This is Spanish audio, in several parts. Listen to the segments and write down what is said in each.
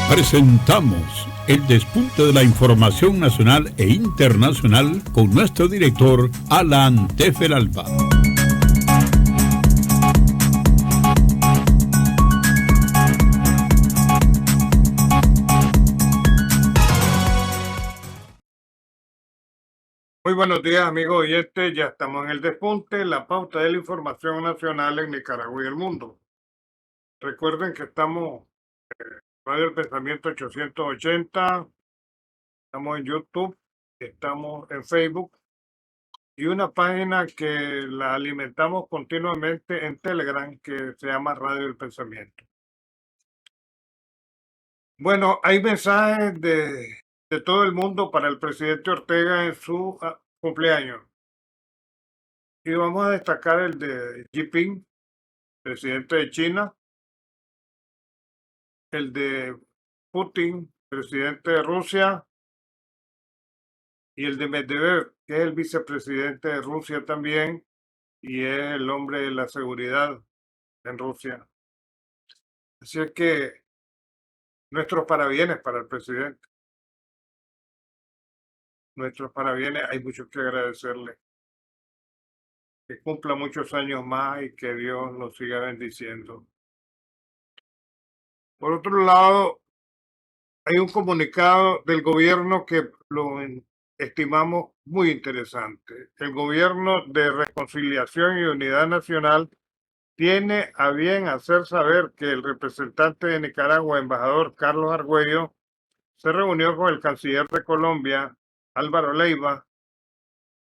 Presentamos el despunte de la información nacional e internacional con nuestro director Alan Teferalba. Muy buenos días, amigos oyentes. Ya estamos en el despunte, la pauta de la información nacional en Nicaragua y el mundo. Recuerden que estamos en Radio El Pensamiento 880, estamos en YouTube, estamos en Facebook y una página que la alimentamos continuamente en Telegram que se llama Radio El Pensamiento. Bueno, hay mensajes de todo el mundo para el presidente Ortega en su cumpleaños. Y vamos a destacar el de Xi Jinping, presidente de China, el de Putin, presidente de Rusia, y el de Medvedev, que es el vicepresidente de Rusia también, y es el hombre de la seguridad en Rusia. Así es que nuestros parabienes para el presidente, nuestros parabienes, hay mucho que agradecerle. Que cumpla muchos años más y que Dios nos siga bendiciendo. Por otro lado, hay un comunicado del gobierno que lo estimamos muy interesante. El gobierno de Reconciliación y Unidad Nacional tiene a bien hacer saber que el representante de Nicaragua, embajador Carlos Argüello, se reunió con el canciller de Colombia, Álvaro Leiva,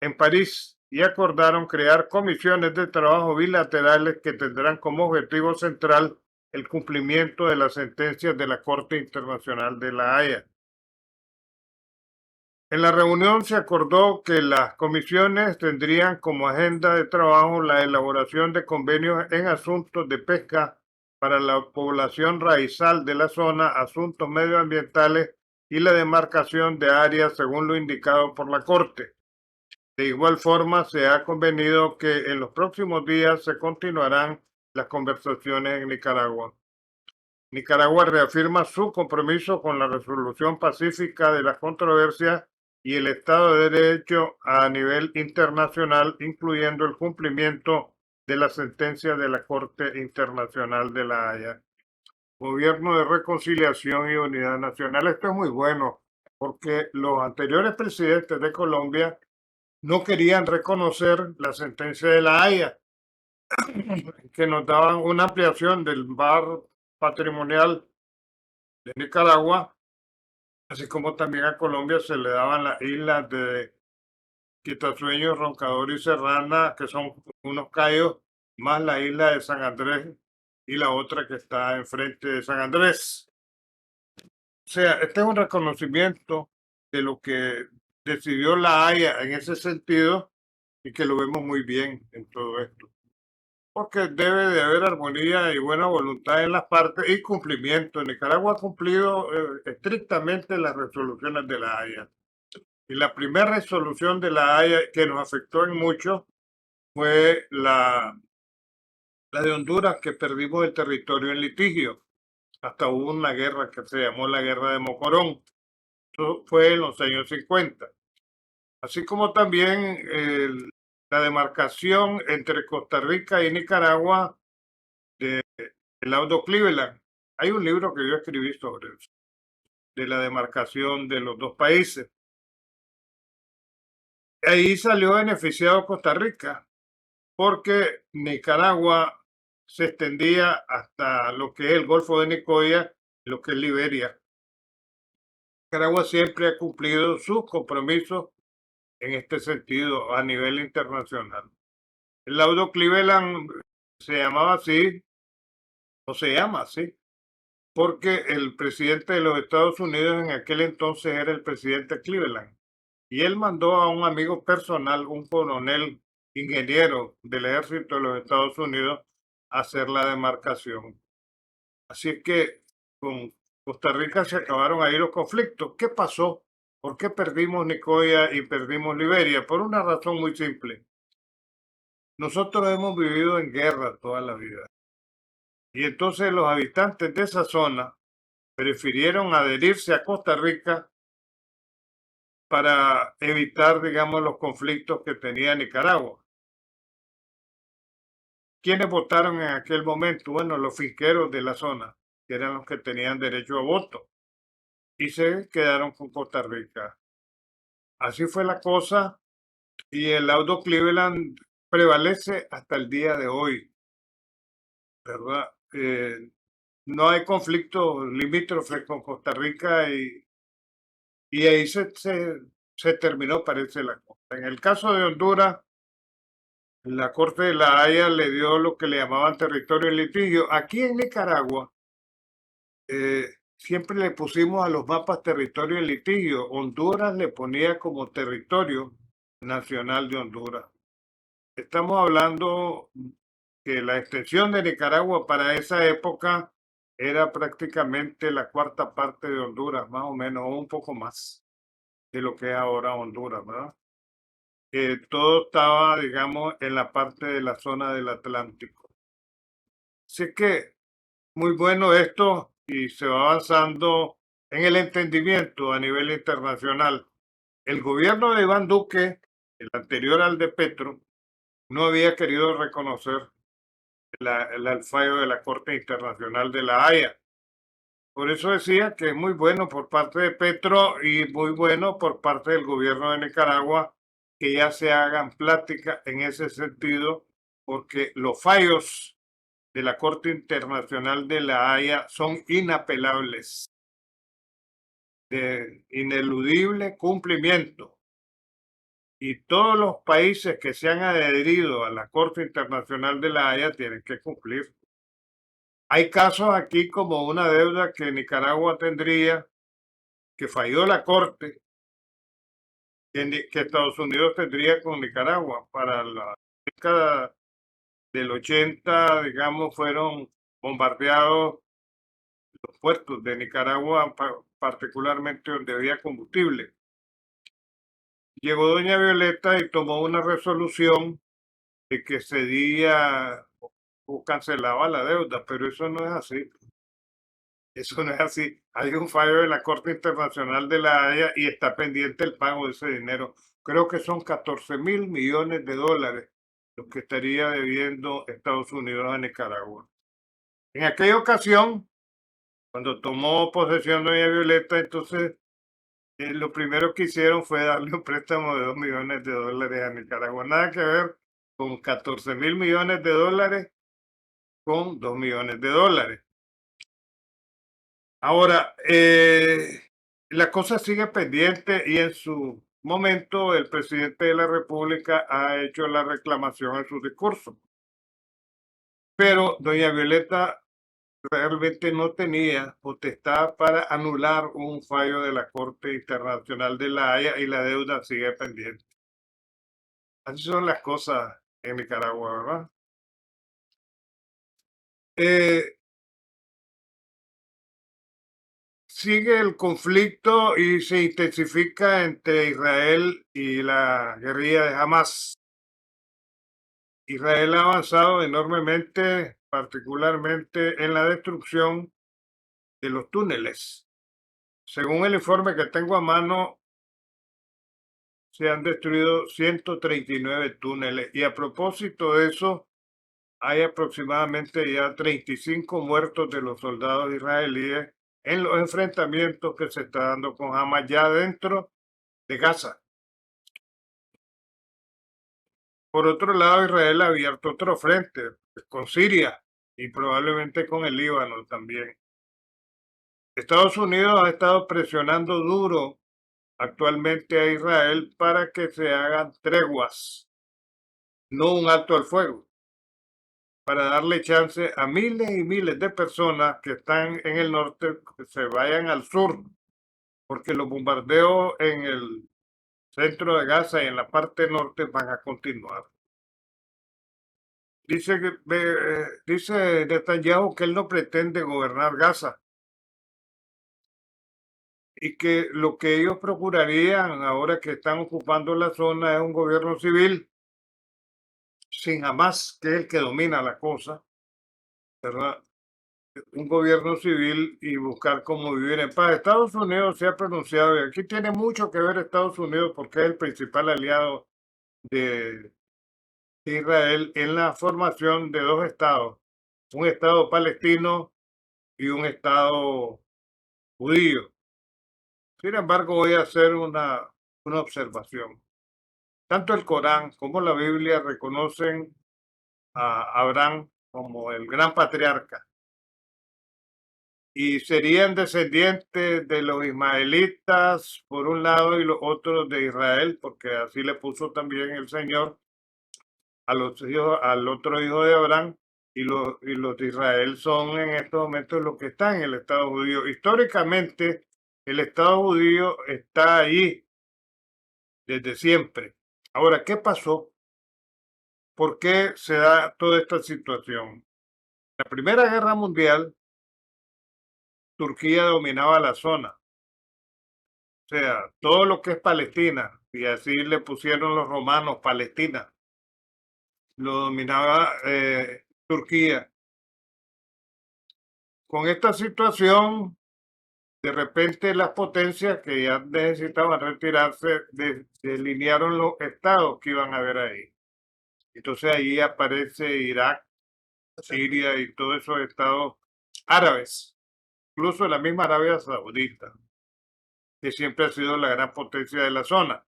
en París y acordaron crear comisiones de trabajo bilaterales que tendrán como objetivo central el cumplimiento de las sentencias de la Corte Internacional de La Haya. En la reunión se acordó que las comisiones tendrían como agenda de trabajo la elaboración de convenios en asuntos de pesca para la población raizal de la zona, asuntos medioambientales y la demarcación de áreas según lo indicado por la Corte. De igual forma, se ha convenido que en los próximos días se continuarán las conversaciones en Nicaragua. Nicaragua reafirma su compromiso con la resolución pacífica de las controversias y el Estado de Derecho a nivel internacional, incluyendo el cumplimiento de la sentencia de la Corte Internacional de La Haya. Gobierno de Reconciliación y Unidad Nacional. Esto es muy bueno, porque los anteriores presidentes de Colombia no querían reconocer la sentencia de La Haya, que nos daban una ampliación del bar patrimonial de Nicaragua, así como también a Colombia se le daban las islas de Quitasueño, Roncador y Serrana, que son unos cayos, más la isla de San Andrés y la otra que está enfrente de San Andrés. O sea, este es un reconocimiento de lo que decidió La Haya en ese sentido y que lo vemos muy bien en todo esto. Porque debe de haber armonía y buena voluntad en las partes y cumplimiento. Nicaragua ha cumplido estrictamente las resoluciones de La Haya. Y la primera resolución de La Haya que nos afectó en mucho fue la de Honduras, que perdimos el territorio en litigio. Hasta hubo una guerra que se llamó la Guerra de Mocorón. Eso fue en los años 50. Así como también la demarcación entre Costa Rica y Nicaragua de Laudo Cleveland. Hay un libro que yo escribí sobre eso, de la demarcación de los dos países. Ahí salió beneficiado Costa Rica, porque Nicaragua se extendía hasta lo que es el Golfo de Nicoya, lo que es Liberia. Nicaragua siempre ha cumplido sus compromisos en este sentido a nivel internacional. El laudo Cleveland se llamaba así, o se llama así, porque el presidente de los Estados Unidos en aquel entonces era el presidente Cleveland. Y él mandó a un amigo personal, un coronel ingeniero del ejército de los Estados Unidos, a hacer la demarcación. Así es que con Costa Rica se acabaron ahí los conflictos. ¿Qué pasó? ¿Por qué perdimos Nicoya y perdimos Liberia? Por una razón muy simple. Nosotros hemos vivido en guerra toda la vida. Y entonces los habitantes de esa zona prefirieron adherirse a Costa Rica para evitar, digamos, los conflictos que tenía Nicaragua. ¿Quiénes votaron en aquel momento? Bueno, los finqueros de la zona, que eran los que tenían derecho a voto, y se quedaron con Costa Rica. Así fue la cosa, y el laudo Cleveland prevalece hasta el día de hoy, ¿verdad? No hay conflicto limítrofe con Costa Rica y ahí se terminó, parece la cosa. En el caso de Honduras, la Corte de la Haya le dio lo que le llamaban territorio en litigio. Aquí en Nicaragua, siempre le pusimos a los mapas territorio en litigio. Honduras le ponía como territorio nacional de Honduras. Estamos hablando que la extensión de Nicaragua para esa época era prácticamente la cuarta parte de Honduras, más o menos, o un poco más de lo que es ahora Honduras, ¿verdad? Todo estaba, digamos, en la parte de la zona del Atlántico. Así que muy bueno esto y se va avanzando en el entendimiento a nivel internacional. El gobierno de Iván Duque, el anterior al de Petro, no había querido reconocer el fallo de la Corte Internacional de la Haya. Por eso decía que es muy bueno por parte de Petro y muy bueno por parte del gobierno de Nicaragua que ya se hagan pláticas en ese sentido, porque los fallos de la Corte Internacional de la Haya son inapelables, de ineludible cumplimiento. Y todos los países que se han adherido a la Corte Internacional de la Haya tienen que cumplir. Hay casos aquí como una deuda que Nicaragua tendría, que falló la Corte, que Estados Unidos tendría con Nicaragua. Para la década del 80, digamos, fueron bombardeados los puertos de Nicaragua, particularmente donde había combustible. Llegó doña Violeta y tomó una resolución de que cedía o cancelaba la deuda, pero eso no es así. Eso no es así. Hay un fallo de la Corte Internacional de la Haya y está pendiente el pago de ese dinero. Creo que son 14.000 millones de dólares los que estaría debiendo Estados Unidos a Nicaragua. En aquella ocasión, cuando tomó posesión doña Violeta, entonces lo primero que hicieron fue darle un préstamo de 2 millones de dólares a Nicaragua. Nada que ver con 14.000 millones de dólares con 2 millones de dólares. Ahora, la cosa sigue pendiente y en su momento el presidente de la República ha hecho la reclamación en su discurso. Pero doña Violeta realmente no tenía potestad para anular un fallo de la Corte Internacional de la Haya y la deuda sigue pendiente. Así son las cosas en Nicaragua, ¿verdad? Eh, Sigue el conflicto y se intensifica entre Israel y la guerrilla de Hamas. Israel ha avanzado enormemente, particularmente en la destrucción de los túneles. Según el informe que tengo a mano, se han destruido 139 túneles y a propósito de eso, hay aproximadamente ya 35 muertos de los soldados israelíes en los enfrentamientos que se está dando con Hamas ya dentro de Gaza. Por otro lado, Israel ha abierto otro frente con Siria y probablemente con el Líbano también. Estados Unidos ha estado presionando duro actualmente a Israel para que se hagan treguas, no un alto al fuego, para darle chance a miles y miles de personas que están en el norte que se vayan al sur, porque los bombardeos en el centro de Gaza y en la parte norte van a continuar. Dice Netanyahu que él no pretende gobernar Gaza y que lo que ellos procurarían ahora que están ocupando la zona es un gobierno civil sin Hamas, que es el que domina la cosa, ¿verdad? un gobierno civil y buscar cómo vivir en paz. Estados Unidos se ha pronunciado, y aquí tiene mucho que ver Estados Unidos porque es el principal aliado de Israel en la formación de dos estados, un estado palestino y un estado judío. Sin embargo, voy a hacer una observación. Tanto el Corán como la Biblia reconocen a Abraham como el gran patriarca y serían descendientes de los ismaelitas por un lado y los otros de Israel, porque así le puso también el Señor a los hijos, al otro hijo de Abraham, y los de Israel son en estos momentos los que están en el Estado judío. Históricamente, el Estado judío está ahí desde siempre. Ahora, ¿qué pasó? ¿Por qué se da toda esta situación? La Primera Guerra Mundial, Turquía dominaba la zona, o sea, todo lo que es Palestina, y así le pusieron los romanos Palestina, lo dominaba Turquía. Con esta situación, de repente las potencias que ya necesitaban retirarse, delinearon los estados que iban a haber ahí. Entonces ahí aparece Irak, Siria y todos esos estados árabes, incluso la misma Arabia Saudita, que siempre ha sido la gran potencia de la zona.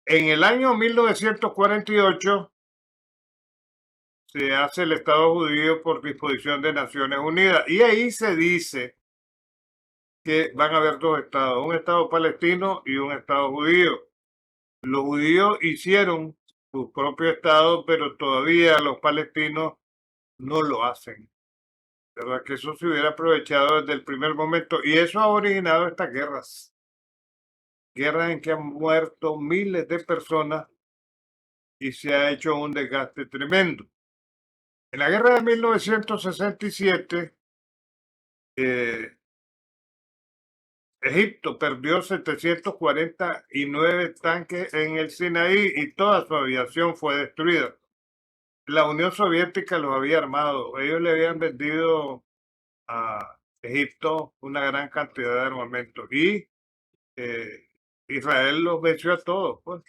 En el año 1948 se hace el Estado judío por disposición de Naciones Unidas y ahí se dice que van a haber dos estados, un estado palestino y un estado judío. Los judíos hicieron su propio estado, pero todavía los palestinos no lo hacen. ¿Verdad? Que eso se hubiera aprovechado desde el primer momento y eso ha originado estas guerras en que han muerto miles de personas y se ha hecho un desgaste tremendo. En la guerra de 1967, eh, Egipto perdió 749 tanques en el Sinaí y toda su aviación fue destruida. La Unión Soviética los había armado. Ellos le habían vendido a Egipto una gran cantidad de armamento y eh, Israel los venció a todos. Pues.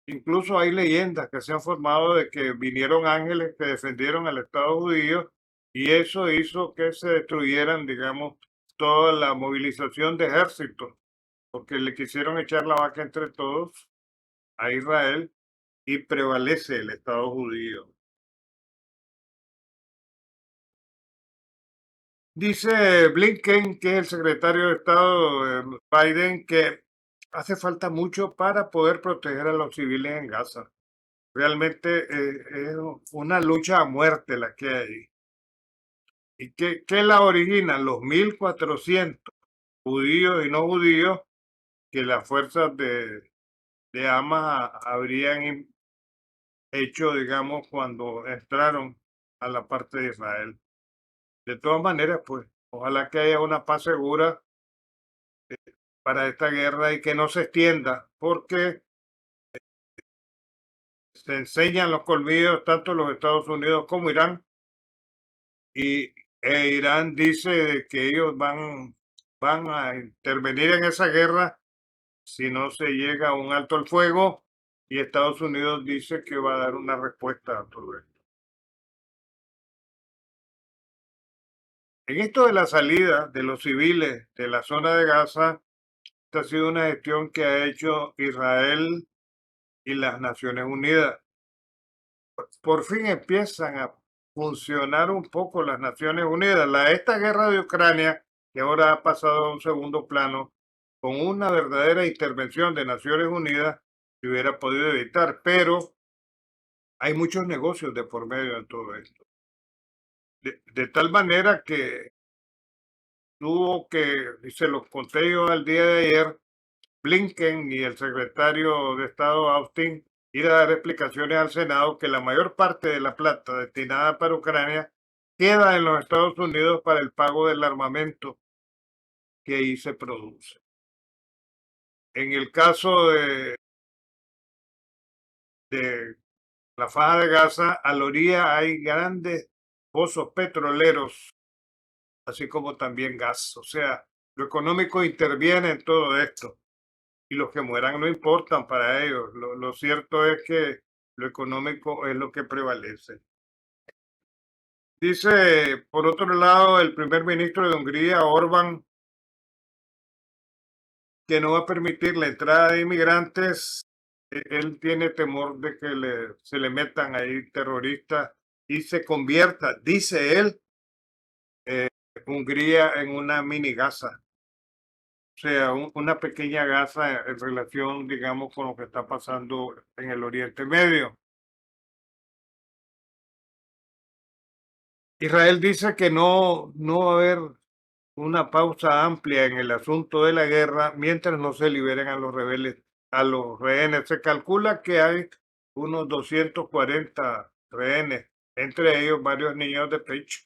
Incluso hay leyendas que se han formado de que vinieron ángeles que defendieron al Estado judío y eso hizo que se destruyeran, digamos, toda la movilización de ejércitos, porque le quisieron echar la vaca entre todos a Israel y prevalece el Estado judío. Dice Blinken, que es el secretario de Estado Biden, que hace falta mucho para poder proteger a los civiles en Gaza. Realmente es una lucha a muerte la que hay. ¿Y qué la originan? Los 1.400 judíos y no judíos que las fuerzas de Hamas habrían hecho, digamos, cuando entraron a la parte de Israel. De todas maneras, pues, ojalá que haya una paz segura para esta guerra y que no se extienda, porque se enseñan los colmillos tanto los Estados Unidos como Irán, y Irán dice de que ellos van a intervenir en esa guerra si no se llega a un alto el fuego, y Estados Unidos dice que va a dar una respuesta a todo esto. En esto de la salida de los civiles de la zona de Gaza, esta ha sido una gestión que ha hecho Israel y las Naciones Unidas. Por fin empiezan a funcionar un poco las Naciones Unidas. Esta guerra de Ucrania, que ahora ha pasado a un segundo plano, con una verdadera intervención de Naciones Unidas, se hubiera podido evitar, pero hay muchos negocios de por medio de todo esto. De tal manera que tuvo que, y se los conté yo al día de ayer, Blinken y el secretario de Estado Austin ir a dar explicaciones al Senado que la mayor parte de la plata destinada para Ucrania queda en los Estados Unidos para el pago del armamento que ahí se produce. En el caso de la faja de Gaza, a la orilla hay grandes pozos petroleros, así como también gas. O sea, lo económico interviene en todo esto y los que mueran no importan para ellos. Lo cierto es que lo económico es lo que prevalece. Dice, por otro lado, el primer ministro de Hungría, Orbán, que no va a permitir la entrada de inmigrantes. Él tiene temor de que se le metan ahí terroristas y se convierta, dice él, Hungría en una mini Gaza. O sea, una pequeña Gaza en relación, digamos, con lo que está pasando en el Oriente Medio. Israel dice que no va a haber una pausa amplia en el asunto de la guerra mientras no se liberen a los rebeldes, a los rehenes. Se calcula que hay unos 240 rehenes, entre ellos varios niños de pecho.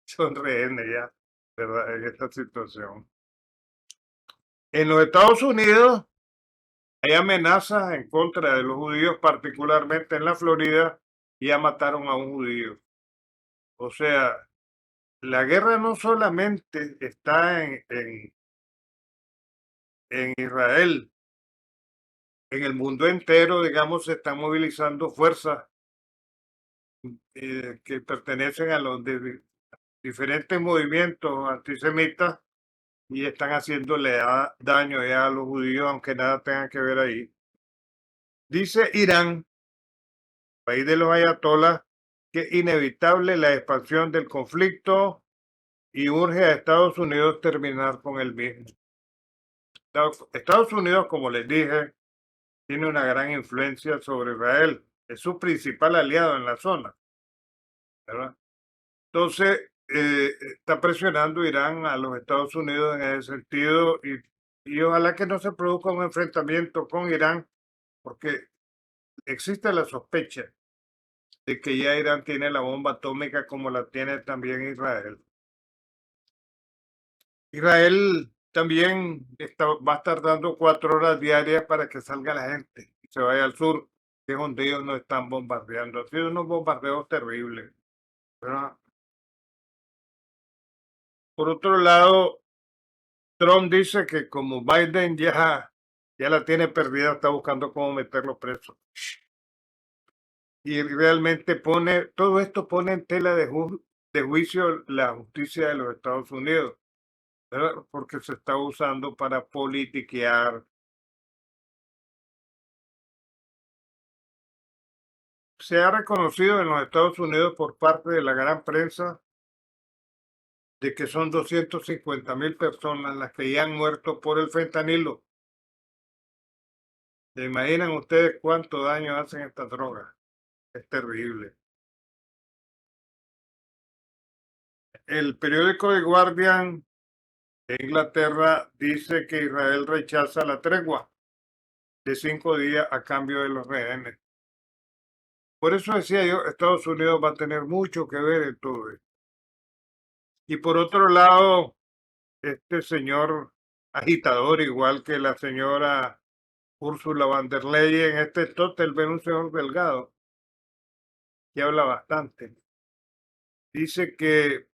Son rehenes ya, ¿verdad? En esta situación. En los Estados Unidos hay amenazas en contra de los judíos, particularmente en la Florida, y ya mataron a un judío. O sea, la guerra no solamente está en Israel, en el mundo entero, digamos, se están movilizando fuerzas que pertenecen a los diferentes movimientos antisemitas y están haciéndole daño ya a los judíos, aunque nada tenga que ver ahí. Dice Irán, país de los ayatolás, que es inevitable la expansión del conflicto y urge a Estados Unidos terminar con el mismo. Estados Unidos, como les dije, tiene una gran influencia sobre Israel. Es su principal aliado en la zona, ¿verdad? Entonces, está presionando Irán a los Estados Unidos en ese sentido y ojalá que no se produzca un enfrentamiento con Irán, porque existe la sospecha de que ya Irán tiene la bomba atómica como la tiene también Israel. Israel también va a estar dando 4 horas diarias para que salga la gente y se vaya al sur, que es donde ellos no están bombardeando. Ha sido unos bombardeos terribles, ¿verdad? Por otro lado, Trump dice que como Biden ya la tiene perdida, está buscando cómo meterlo preso. Y realmente todo esto pone en tela de juicio la justicia de los Estados Unidos, ¿verdad? Porque se está usando para politiquear. Se ha reconocido en los Estados Unidos por parte de la gran prensa de que son 250,000 personas las que ya han muerto por el fentanilo. ¿Se imaginan ustedes cuánto daño hacen estas drogas? Es terrible. El periódico The Guardian de Inglaterra dice que Israel rechaza la tregua de 5 días a cambio de los rehenes. Por eso decía yo, Estados Unidos va a tener mucho que ver en todo esto. Y por otro lado, este señor agitador, igual que la señora Ursula von der Leyen, Stoltenberg, un señor delgado, que habla bastante, dice que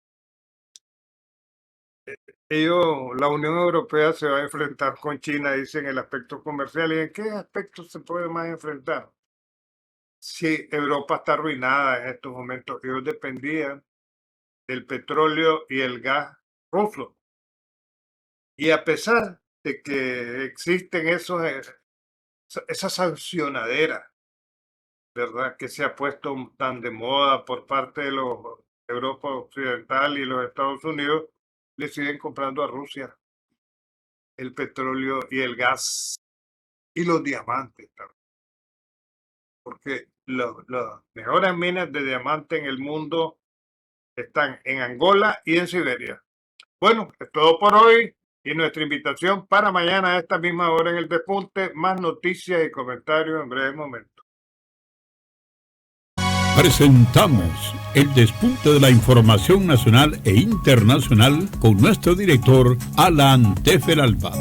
la Unión Europea se va a enfrentar con China, dice, en el aspecto comercial. ¿Y en qué aspecto se puede más enfrentar? Si Europa está arruinada en estos momentos, ellos dependían del petróleo y el gas ruso. Y a pesar de que existen esa sancionadera, ¿verdad?, que se ha puesto tan de moda por parte de Europa Occidental y los Estados Unidos, le siguen comprando a Rusia el petróleo y el gas y los diamantes también. Porque las mejores minas de diamante en el mundo están en Angola y en Siberia. Bueno, es todo por hoy y nuestra invitación para mañana a esta misma hora en El Despunte. Más noticias y comentarios en breve momento. Presentamos el despunte de la información nacional e internacional con nuestro director Alan Teferalba.